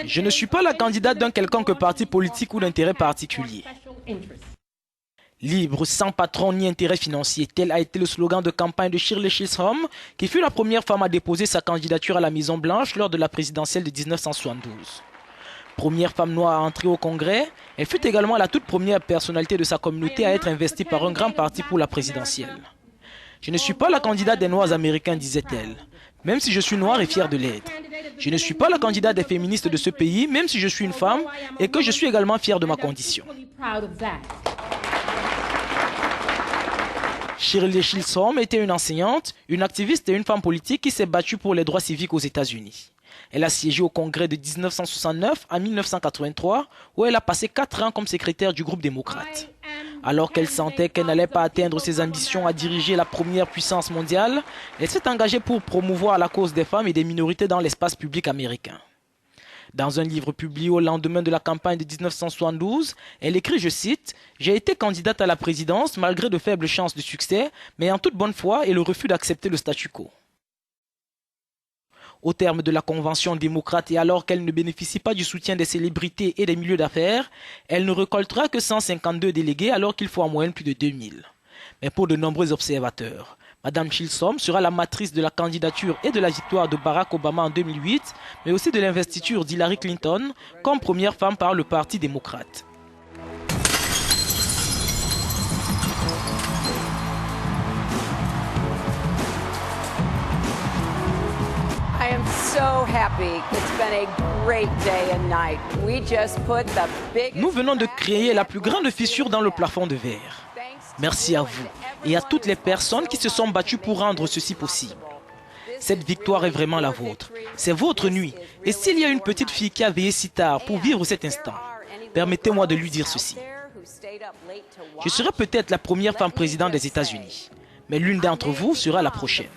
Je ne suis pas la candidate d'un quelconque parti politique ou d'intérêt particulier. Libre, sans patron ni intérêt financier, tel a été le slogan de campagne de Shirley Chisholm, qui fut la première femme à déposer sa candidature à la Maison-Blanche lors de la présidentielle de 1972. Première femme noire à entrer au Congrès, elle fut également la toute première personnalité de sa communauté à être investie par un grand parti pour la présidentielle. Je ne suis pas la candidate des Noirs américains, disait-elle, même si je suis noire et fière de l'être. Je ne suis pas la candidate des féministes de ce pays, même si je suis une femme et que je suis également fière de ma condition. Shirley Chisholm était une enseignante, une activiste et une femme politique qui s'est battue pour les droits civiques aux États-Unis. Elle a siégé au Congrès de 1969 à 1983, où elle a passé 4 ans comme secrétaire du groupe démocrate. Alors qu'elle sentait qu'elle n'allait pas atteindre ses ambitions à diriger la première puissance mondiale, elle s'est engagée pour promouvoir la cause des femmes et des minorités dans l'espace public américain. Dans un livre publié au lendemain de la campagne de 1972, elle écrit, je cite, « J'ai été candidate à la présidence malgré de faibles chances de succès, mais en toute bonne foi et le refus d'accepter le statu quo. » Au terme de la convention démocrate et alors qu'elle ne bénéficie pas du soutien des célébrités et des milieux d'affaires, elle ne récoltera que 152 délégués alors qu'il faut en moyenne plus de 2000. Mais pour de nombreux observateurs, Mme Chisholm sera la matrice de la candidature et de la victoire de Barack Obama en 2008, mais aussi de l'investiture d'Hillary Clinton comme première femme par le Parti démocrate. I am so happy. It's been a great day and night. We just put the biggest... Nous venons de créer la plus grande fissure dans le plafond de verre. Merci à vous et à toutes les personnes qui se sont battues pour rendre ceci possible. Cette victoire est vraiment la vôtre. C'est votre nuit. Et s'il y a une petite fille qui a veillé si tard pour vivre cet instant, permettez-moi de lui dire ceci. Je serai peut-être la première femme présidente des États-Unis, mais l'une d'entre vous sera la prochaine.